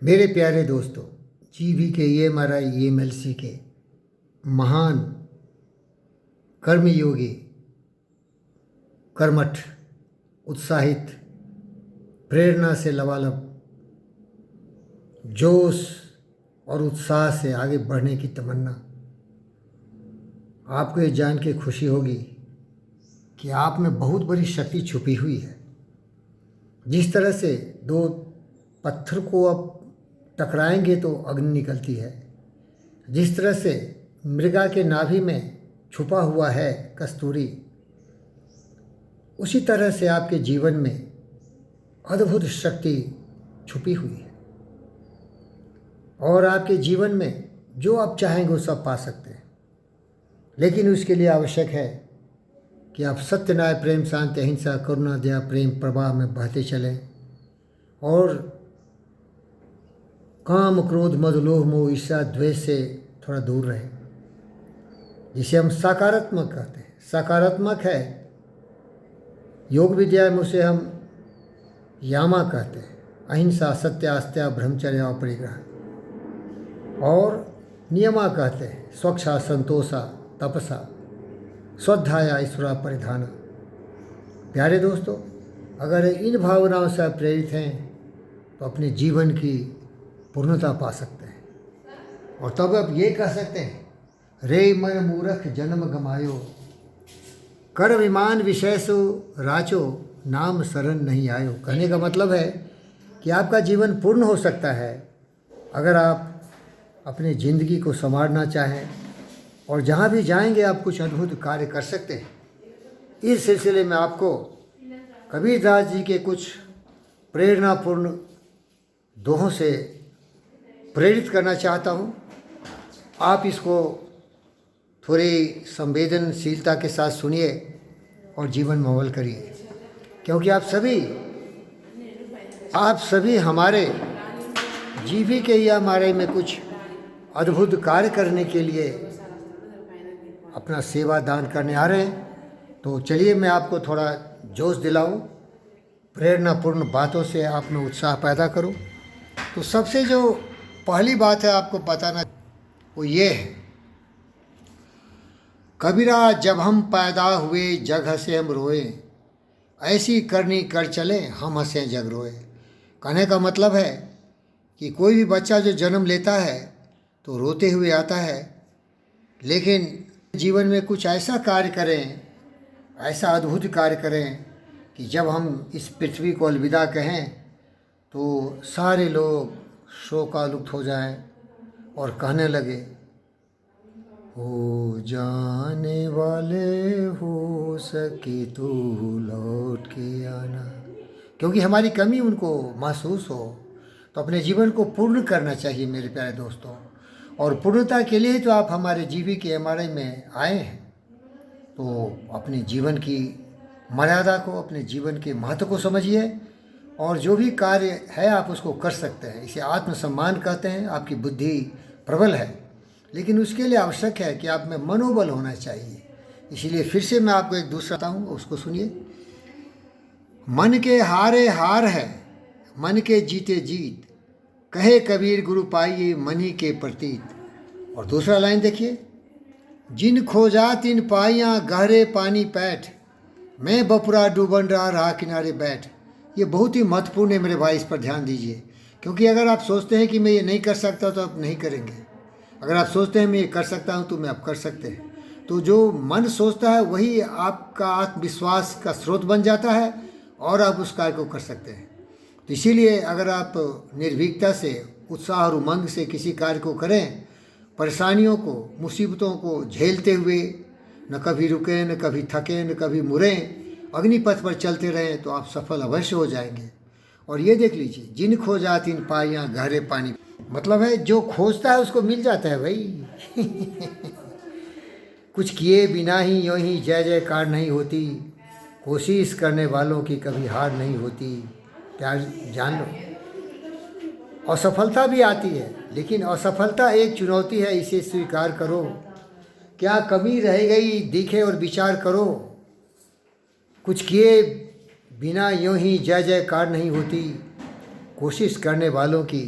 मेरे प्यारे दोस्तों, GVK के महान कर्मयोगी, कर्मठ, उत्साहित, प्रेरणा से लबालब, जोश और उत्साह से आगे बढ़ने की तमन्ना। आपको ये जान के खुशी होगी कि आप में बहुत बड़ी शक्ति छुपी हुई है। जिस तरह से दो पत्थर को आप टकराएंगे तो अग्नि निकलती है, जिस तरह से मृगा के नाभि में छुपा हुआ है कस्तूरी, उसी तरह से आपके जीवन में अद्भुत शक्ति छुपी हुई है और आपके जीवन में जो आप चाहेंगे वो सब पा सकते हैं। लेकिन उसके लिए आवश्यक है कि आप सत्य, न्याय, प्रेम, शांति, अहिंसा, करुणा, दया, प्रेम प्रवाह में बहते चलें और काम, क्रोध, मद, लोभ, मोह, ईर्ष्या, द्वेष से थोड़ा दूर रहें, जिसे हम सकारात्मक कहते हैं। सकारात्मक है योग विद्या में, उसे हम यामा कहते हैं। अहिंसा, सत्य, आस्था, ब्रह्मचर्य और परिग्रह। और नियमा कहते हैं स्वच्छा, संतोषा, तपसा, श्रद्धाया, ईश्वरा परिधाना। प्यारे दोस्तों, अगर इन भावनाओं से आप प्रेरित हैं तो अपने जीवन की पूर्णता पा सकते हैं। और तब आप ये कह सकते हैं, रे मन मूरख जन्म गमायो, कर विमान विषय सो राचो, नाम शरण नहीं आयो। कहने का मतलब है कि आपका जीवन पूर्ण हो सकता है अगर आप अपनी ज़िंदगी को संवारना चाहें, और जहाँ भी जाएंगे आप कुछ अद्भुत कार्य कर सकते हैं। इस सिलसिले में आपको कबीरदास जी के कुछ प्रेरणापूर्ण दोहों से प्रेरित करना चाहता हूँ। आप इसको थोड़ी संवेदनशीलता के साथ सुनिए और जीवन में अमल करिए, क्योंकि आप सभी हमारे जीविका या हमारे में कुछ अद्भुत कार्य करने के लिए अपना सेवा दान करने आ रहे हैं। तो चलिए मैं आपको थोड़ा जोश दिलाऊं, प्रेरणापूर्ण बातों से आप में उत्साह पैदा करूं। तो सबसे जो पहली बात है आपको बताना, वो ये है, कबीरा जब हम पैदा हुए जग हंसे हम रोए, ऐसी करनी कर चले हम हंसे जग रोए। कहने का मतलब है कि कोई भी बच्चा जो जन्म लेता है तो रोते हुए आता है, लेकिन जीवन में कुछ ऐसा कार्य करें, ऐसा अद्भुत कार्य करें कि जब हम इस पृथ्वी को अलविदा कहें तो सारे लोग शोकालुप्त हो जाएं और कहने लगे, हो जाने वाले हो सके तो लौट के आना। क्योंकि हमारी कमी उनको महसूस हो। तो अपने जीवन को पूर्ण करना चाहिए मेरे प्यारे दोस्तों, और पूर्णता के लिए तो आप हमारे जीविका MRI में आए हैं। तो अपने जीवन की मर्यादा को, अपने जीवन के महत्व को समझिए और जो भी कार्य है आप उसको कर सकते हैं। इसे आत्मसम्मान कहते हैं। आपकी बुद्धि प्रबल है, लेकिन उसके लिए आवश्यक है कि आप में मनोबल होना चाहिए। इसीलिए फिर से मैं आपको एक दूसरा बताता हूँ, उसको सुनिए। मन के हारे हार है, मन के जीते जीत, कहे कबीर गुरु पाइए मन ही के प्रतीत। और दूसरा लाइन देखिए, जिन खोजा तिन पाइयाँ गहरे पानी पैठ, मैं बपुरा डूबन रहा किनारे बैठ। ये बहुत ही महत्वपूर्ण है मेरे भाई, इस पर ध्यान दीजिए। क्योंकि अगर आप सोचते हैं कि मैं ये नहीं कर सकता तो आप नहीं करेंगे। अगर आप सोचते हैं मैं ये कर सकता हूँ तो मैं आप कर सकते हैं। तो जो मन सोचता है वही आपका आत्मविश्वास का स्रोत बन जाता है और आप उस कार्य को कर सकते हैं। तो इसीलिए अगर आप निर्भीकता से, उत्साह और उमंग से किसी कार्य को करें, परेशानियों को, मुसीबतों को झेलते हुए, न कभी रुकें, न कभी थकें, न कभी मुड़ें, अग्निपथ पर चलते रहें, तो आप सफल अवश्य हो जाएंगे। और ये देख लीजिए, जिन खोजा तिन पाइयाँ गहरे पानी, मतलब है जो खोजता है उसको मिल जाता है भाई। कुछ किए बिना ही यूँ ही जय जयकार नहीं होती, कोशिश करने वालों की कभी हार नहीं होती। प्यार जान लो, असफलता भी आती है, लेकिन असफलता एक चुनौती है, इसे स्वीकार करो। क्या कमी रह गई दिखे और विचार करो, कुछ किए बिना यूँ ही जय जयकार नहीं होती, कोशिश करने वालों की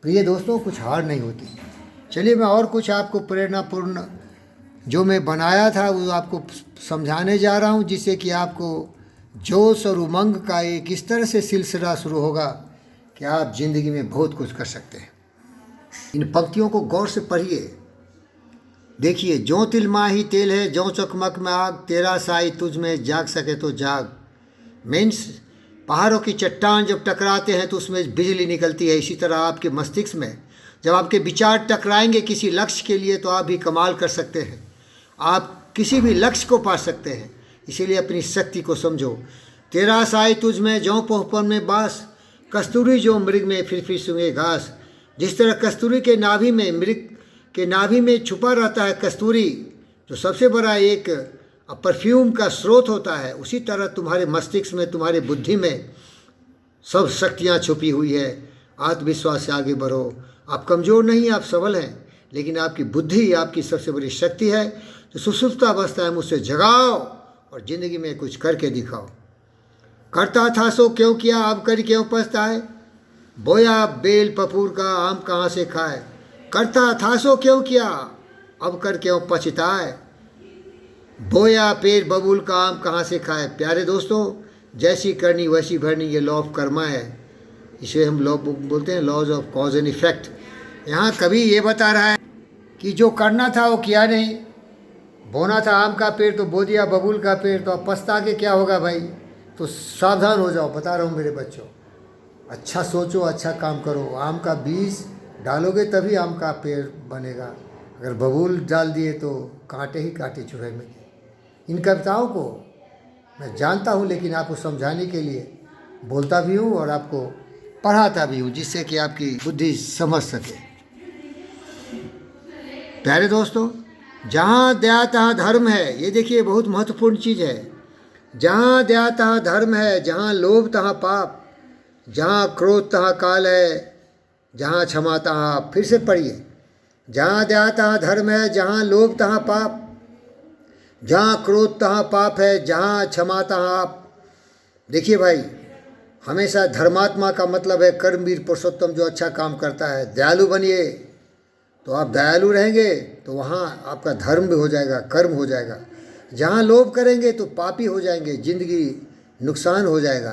प्रिय दोस्तों, कुछ हार नहीं होती। चलिए मैं और कुछ आपको प्रेरणापूर्ण जो मैं बनाया था वो आपको समझाने जा रहा हूँ, जिससे कि आपको जोश और उमंग का एक इस तरह से सिलसिला शुरू होगा कि आप जिंदगी में बहुत कुछ कर सकते हैं। इन पंक्तियों को गौर से पढ़िए। देखिए, जो तिल माही तेल है, जो चकमक में आग, तेरा साई तुझ में जाग सके तो जाग। मीन्स पहाड़ों की चट्टान जब टकराते हैं तो उसमें बिजली निकलती है। इसी तरह आपके मस्तिष्क में जब आपके विचार टकराएंगे किसी लक्ष्य के लिए तो आप भी कमाल कर सकते हैं, आप किसी भी लक्ष्य को पा सकते हैं। इसीलिए अपनी शक्ति को समझो। तेरा साई तुझ में जो पोहपन में बास, कस्तूरी जो मृग में फिर सूंघे घास। जिस तरह कस्तूरी के नाभि में, मृग के नाभि में छुपा रहता है कस्तूरी, जो सबसे बड़ा एक परफ्यूम का स्रोत होता है, उसी तरह तुम्हारे मस्तिष्क में, तुम्हारे बुद्धि में सब शक्तियाँ छुपी हुई है। आत्मविश्वास से आगे बढ़ो। आप कमज़ोर नहीं, आप सबल हैं, लेकिन आपकी बुद्धि आपकी सबसे बड़ी शक्ति है। जो सुसुप्त अवस्था है मुझसे जगाओ और ज़िंदगी में कुछ करके दिखाओ। करता था सो क्यों किया, अब कर क्यों पछताए। बोया बेल पपूर का आम कहाँ से खाए। करता था सो क्यों किया, अब कर क्यों पछताए। बोया पेड़ बबूल का आम कहाँ से खाए। प्यारे दोस्तों, जैसी करनी वैसी भरनी, ये लॉ ऑफ कर्मा है। इसे हम लॉ बोलते हैं, laws of cause and effect. यहाँ कभी ये बता रहा है कि जो करना था वो किया नहीं। बोना था आम का पेड़ तो बो दिया बबूल का पेड़, तो अब पछता के क्या होगा भाई। तो सावधान हो जाओ, बता रहा हूँ मेरे बच्चों। अच्छा सोचो, अच्छा काम करो। आम का बीज डालोगे तभी आम का पेड़ बनेगा। अगर बबूल डाल दिए तो कांटे ही कांटे चुभेंगे। इन कविताओं को मैं जानता हूँ, लेकिन आपको समझाने के लिए बोलता भी हूँ और आपको पढ़ाता भी हूँ, जिससे कि आपकी बुद्धि समझ सके। प्यारे दोस्तों, जहाँ दया तहाँ धर्म है। ये देखिए, बहुत महत्वपूर्ण चीज़ है। जहाँ दया तहाँ धर्म है, जहाँ लोभ तहाँ पाप, जहाँ क्रोध तहाँ काल है, जहाँ क्षमा तहाँ, फिर से पढ़िए, जहाँ दया तहाँ धर्म है, जहाँ लोभ तहाँ पाप, जहाँ क्रोध तहाँ पाप है, जहाँ क्षमा तहाँ आप। देखिए भाई, हमेशा धर्मात्मा का मतलब है कर्मवीर पुरुषोत्तम, जो अच्छा काम करता है। दयालु बनिए, तो आप दयालु रहेंगे तो वहाँ आपका धर्म भी हो जाएगा, कर्म हो जाएगा। जहाँ लोभ करेंगे तो पापी हो जाएंगे, जिंदगी नुकसान हो जाएगा।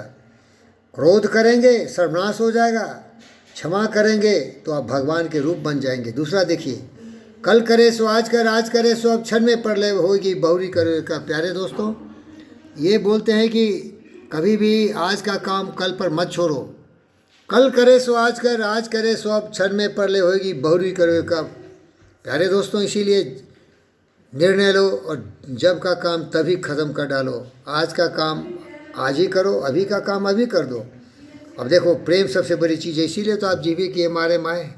क्रोध करेंगे सर्वनाश हो जाएगा। क्षमा करेंगे तो आप भगवान के रूप बन जाएंगे। दूसरा देखिए, कल करे सो आज कर, आज करे सो अब क्षण में प्रलय होगी बहुरी करे का। प्यारे दोस्तों, ये बोलते हैं कि कभी भी आज का काम कल पर मत छोड़ो। कल करे सो आज कर, आज करे सो अब क्षण में प्रलय होगी बहुरी करे का। प्यारे दोस्तों, इसीलिए निर्णय लो और जब का काम तभी ख़त्म कर डालो। आज का काम आज ही करो, अभी का काम अभी कर दो। अब देखो, प्रेम सबसे बड़ी चीज़ है, इसीलिए तो आप जीवे किए मारे माए।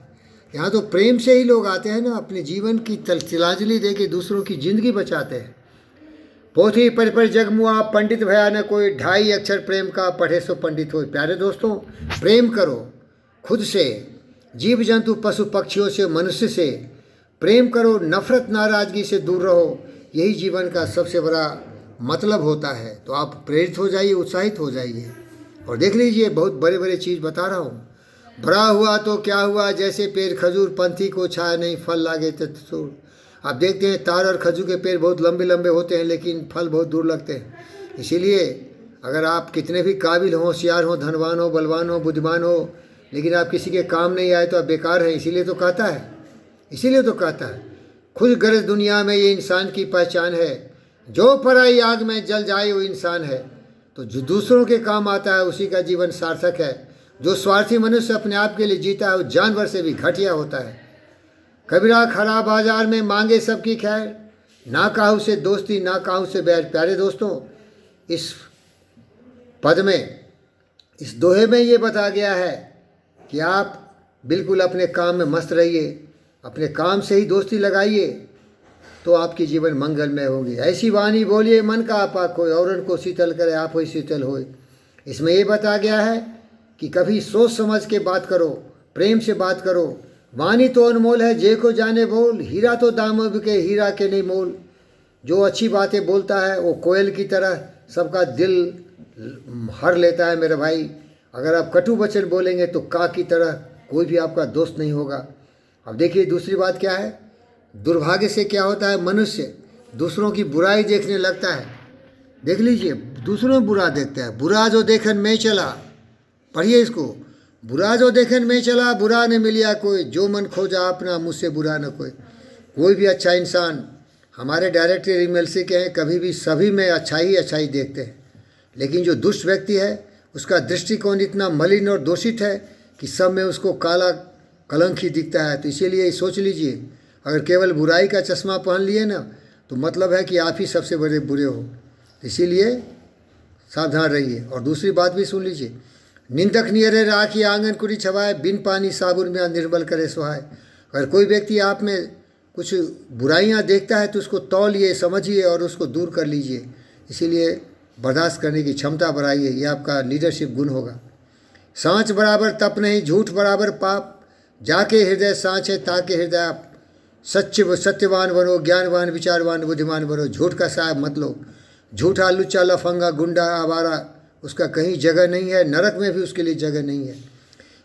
यहाँ तो प्रेम से ही लोग आते हैं ना, अपने जीवन की तिलांजलि दे के दूसरों की ज़िंदगी बचाते हैं। पोथी पर जगमुआ पंडित भया न कोई, 2.5 अक्षर प्रेम का पढ़े सो पंडित हो। प्यारे दोस्तों, प्रेम करो खुद से, जीव जंतु पशु पक्षियों से, मनुष्य से प्रेम करो। नफरत नाराज़गी से दूर रहो। यही जीवन का सबसे बड़ा मतलब होता है। तो आप प्रेरित हो जाइए, उत्साहित हो जाइए। और देख लीजिए, बहुत बड़े बड़े चीज़ बता रहा हूँ। बड़ा हुआ तो क्या हुआ, जैसे पेड़ खजूर, पंथी को छाया नहीं फल लागे तूर। आप देखते हैं तार और खजूर के पेड़ बहुत लंबे लंबे होते हैं, लेकिन फल बहुत दूर लगते हैं। इसीलिए अगर आप कितने भी काबिल हो, होशियार हो, धनवान हो, बलवान हो, बुद्धिमान हो, लेकिन आप किसी के काम नहीं आए तो आप बेकार हैं। इसीलिए तो कहता है खुद गर्ज दुनिया में ये इंसान की पहचान है, जो पराई आग में जल जाए वो इंसान है। तो जो दूसरों के काम आता है उसी का जीवन सार्थक है। जो स्वार्थी मनुष्य अपने आप के लिए जीता है वो जानवर से भी घटिया होता है। कबीरा खड़ा बाजार में मांगे सबकी खैर, ना काहू से दोस्ती ना काहू से बैर। प्यारे दोस्तों, इस पद में, इस दोहे में ये बताया गया है कि आप बिल्कुल अपने काम में मस्त रहिए, अपने काम से ही दोस्ती लगाइए तो आपकी जीवन मंगलमय होगी। ऐसी वाणी बोलिए मन का आपा कोई, औरन को शीतल करे आप ही शीतल होए। इसमें ये बताया गया है कि कभी सोच समझ के बात करो, प्रेम से बात करो। वाणी तो अनमोल है, जे को जाने बोल, हीरा तो दाम के हीरा के नहीं मोल। जो अच्छी बातें बोलता है वो कोयल की तरह सबका दिल हर लेता है मेरे भाई। अगर आप कटु वचन बोलेंगे तो काक की तरह कोई भी आपका दोस्त नहीं होगा। अब देखिए दूसरी बात क्या है, दुर्भाग्य से क्या होता है, मनुष्य दूसरों की बुराई देखने लगता है। देख लीजिए, दूसरों में बुरा देखता है। बुरा जो देखन में चला, पढ़िए इसको, बुरा जो देखन में चला, बुरा न मिलिया कोई, जो मन खोजा अपना, मुझसे बुरा न कोई। कोई भी अच्छा इंसान, हमारे डायरेक्टर एमएलसी के हैं, कभी भी सभी में अच्छाई देखते हैं। लेकिन जो दुष्ट व्यक्ति है उसका दृष्टिकोण इतना मलिन और दूषित है कि सब में उसको काला कलंक ही दिखता है। तो इसीलिए सोच लीजिए, अगर केवल बुराई का चश्मा पहन लिए ना, तो मतलब है कि आप ही सबसे बड़े बुरे हो। इसीलिए सावधान रहिए। और दूसरी बात भी सुन लीजिए, निंदक नियरे राखी आंगन कुड़ी छवाए, बिन पानी साबुन में निर्मल करे सुहाए। अगर कोई व्यक्ति आप में कुछ बुराइयां देखता है तो उसको तौलिए, समझिए और उसको दूर कर लीजिए। इसीलिए बर्दाश्त करने की क्षमता बढ़ाइए, ये आपका लीडरशिप गुण होगा। सांच बराबर तप नहीं, झूठ बराबर पाप, जाके हृदय सांच है ताके हृदय आप। सत्यवान बनो, ज्ञानवान विचारवान बुद्धिमान बनो। झूठ का साहब मत लो। झूठा लुच्चा लफंगा गुंडा आवारा, उसका कहीं जगह नहीं है, नरक में भी उसके लिए जगह नहीं है।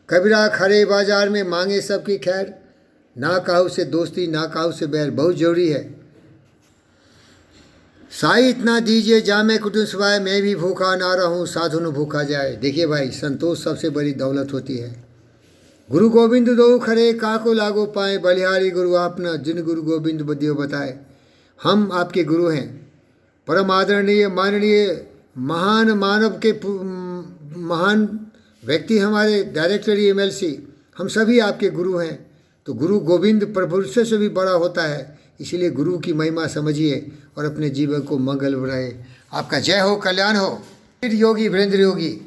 कबीरा खरे बाजार में मांगे सबकी खैर, ना काहू से दोस्ती ना काहू से बैर। बहुत जरूरी है। साई इतना दीजिए जामे कुटुंब सवाए, मैं भी भूखा ना रहूं साधु न भूखा जाए। देखिए भाई, संतोष सबसे बड़ी दौलत होती है। गुरु गोविंद दो खरे काको लागो पाए, बलिहारी गुरु आपना जिन गुरु गोविंद बदियो बताए। हम आपके गुरु हैं, परम आदरणीय माननीय महान मानव के महान व्यक्ति हमारे डायरेक्टर एमएलसी, हम सभी आपके गुरु हैं। तो गुरु गोविंद प्रभु से भी बड़ा होता है। इसीलिए गुरु की महिमा समझिए और अपने जीवन को मंगल बनाए। आपका जय हो, कल्याण हो। योगी वीरेंद्र योगी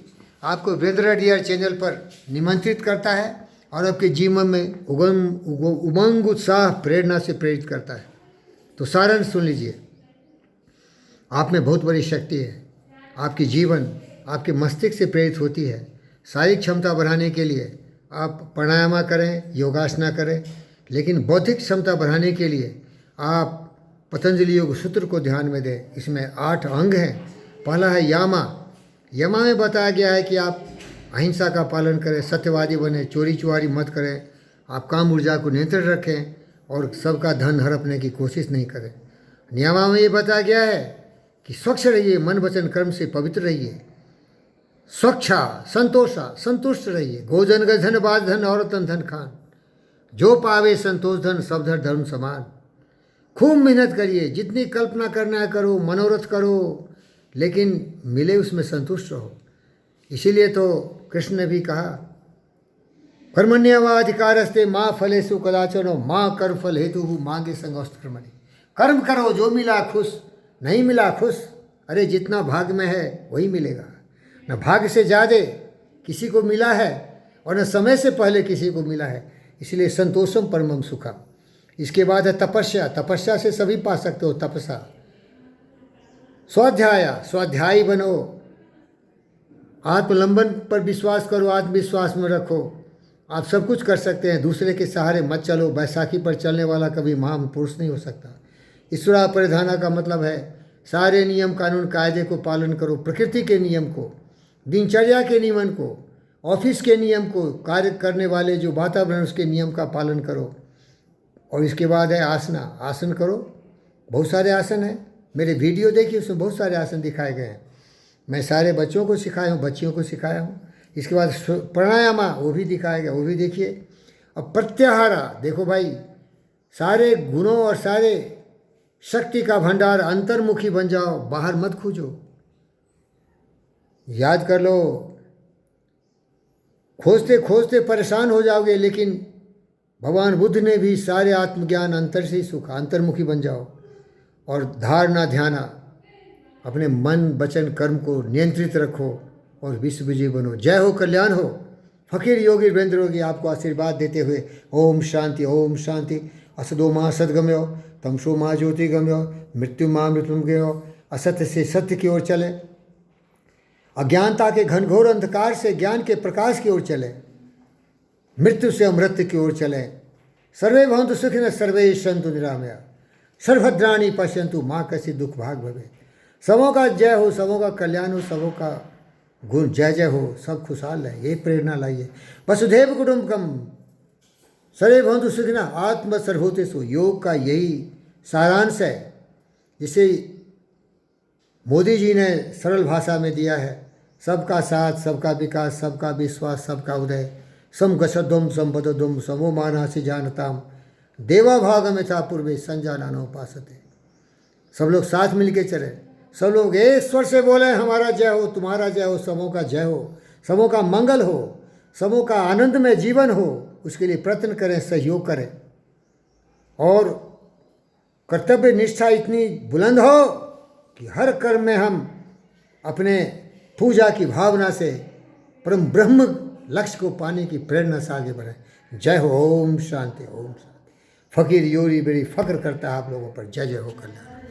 आपको वीरेंद्र डियर चैनल पर निमंत्रित करता है और आपके जीवन में उमंग उत्साह प्रेरणा से प्रेरित करता है। तो सारांश सुन लीजिए, आप में बहुत बड़ी शक्ति है। आपकी जीवन आपके मस्तिष्क से प्रेरित होती है। शारीरिक क्षमता बढ़ाने के लिए आप प्राणायाम करें, योगासना करें, लेकिन बौद्धिक क्षमता बढ़ाने के लिए आप पतंजलि योग सूत्र को ध्यान में दें। इसमें 8 अंग हैं। पहला है यामा। यमा में बताया गया है कि आप अहिंसा का पालन करें, सत्यवादी बने, चोरी चुहारी मत करें, आप काम ऊर्जा को नियंत्रण रखें और सबका धन हड़पने की कोशिश नहीं करें। नियमा में ये बताया गया है कि स्वच्छ रहिए, मन वचन कर्म से पवित्र रहिए, स्वच्छा संतोषा संतुष्ट रहिए। गोजन का धन बाज धन और तन धन खान, जो पावे संतोष धन सब धर धर्म समान। खूब मेहनत करिए, जितनी कल्पना करना है करो, मनोरथ करो, लेकिन मिले उसमें संतुष्ट रहो। इसीलिए तो कृष्ण ने भी कहा, कर्मण्येवाधिकारस्ते माँ फलेषु कदाचन माँ कर्म फल हेतु मांगे संगोस्त कर्मणि। कर्म करो, जो मिला खुश, नहीं मिला खुश। अरे जितना भाग्य में है वही मिलेगा। न भाग्य से ज़्यादा किसी को मिला है और न समय से पहले किसी को मिला है। इसलिए संतोषम परमम सुखम। इसके बाद है तपस्या। तपस्या से सभी पा सकते हो, तपस्या। स्वाध्यायी बनो, आत्मलंबन पर विश्वास करो, आत्मविश्वास में रखो। आप सब कुछ कर सकते हैं, दूसरे के सहारे मत चलो। बैसाखी पर चलने वाला कभी महापुरुष नहीं हो सकता। ईश्वरा परिधाना का मतलब है सारे नियम कानून कायदे को पालन करो, प्रकृति के नियम को, दिनचर्या के नियम को, ऑफिस के नियम को, कार्य करने वाले जो वातावरण उसके नियम का पालन करो। और इसके बाद है आसना। आसन करो, बहुत सारे आसन हैं, मेरे वीडियो देखिए, उसमें बहुत सारे आसन दिखाए गए हैं। मैं सारे बच्चों को सिखाया हूँ, बच्चियों को सिखाया हूँ। इसके बाद प्राणायाम, वो भी दिखाया गया, वो भी देखिए। अब प्रत्याहारा, देखो भाई, सारे गुणों और सारे शक्ति का भंडार, अंतर्मुखी बन जाओ, बाहर मत खोजो। याद कर लो, खोजते खोजते परेशान हो जाओगे, लेकिन भगवान बुद्ध ने भी सारे आत्मज्ञान अंतर से ही सुखा। अंतर्मुखी बन जाओ और धारणा ध्याना, अपने मन वचन कर्म को नियंत्रित रखो और विश्व विजयी बनो। जय हो, कल्याण हो। फकीर योगी वीरेंद्र योगी आपको आशीर्वाद देते हुए ओम शांति, ओम शांति। असदो माँ सदगम्यो, तमसो माँ ज्योतिगम्यो, मृत्यु माँ मृत्युगम्यो। असत्य से सत्य की ओर चले, अज्ञानता के घनघोर अंधकार से ज्ञान के प्रकाश की ओर चले, मृत्यु से अमृत की ओर चले। सर्वे भवन्तु सुखिनः, सर्वे सन्तु निरामया, सर्वभद्राणि पश्यन्तु माँ कश्चित् दुःख भाग् भवेत्। सबों का जय हो, सबों का कल्याण हो, सबों का गुण जय जय हो, सब खुशहाल है, ये प्रेरणा लाइए। वसुधैव कुटुंबकम सर्वे भवन्तु सुखिनः आत्म सर्वभूतेषु, योग का यही सारांश है जिसे मोदी जी ने सरल भाषा में दिया है। सबका साथ, सबका विकास, सबका विश्वास, सबका उदय, सम गसद्वम संपदद्वम समो मानसी जानताम देवा भागम यथा पूर्वे संजानानो उपासते। सब लोग साथ मिलके चले, सब लोग एक स्वर से बोले हमारा जय हो, तुम्हारा जय हो, सबों का जय हो, सबों का मंगल हो, सबों का आनंदमय जीवन हो, उसके लिए प्रयत्न करें, सहयोग करें और कर्तव्य निष्ठा इतनी बुलंद हो कि हर कर्म में हम अपने पूजा की भावना से परम ब्रह्म लक्ष्य को पाने की प्रेरणा से आगे बढ़ें। जय हो। ओम शांति, ओम शांति। फकीर योरी बेड़ी फक्र करता है आप लोगों पर। जय जय हो कल्याण।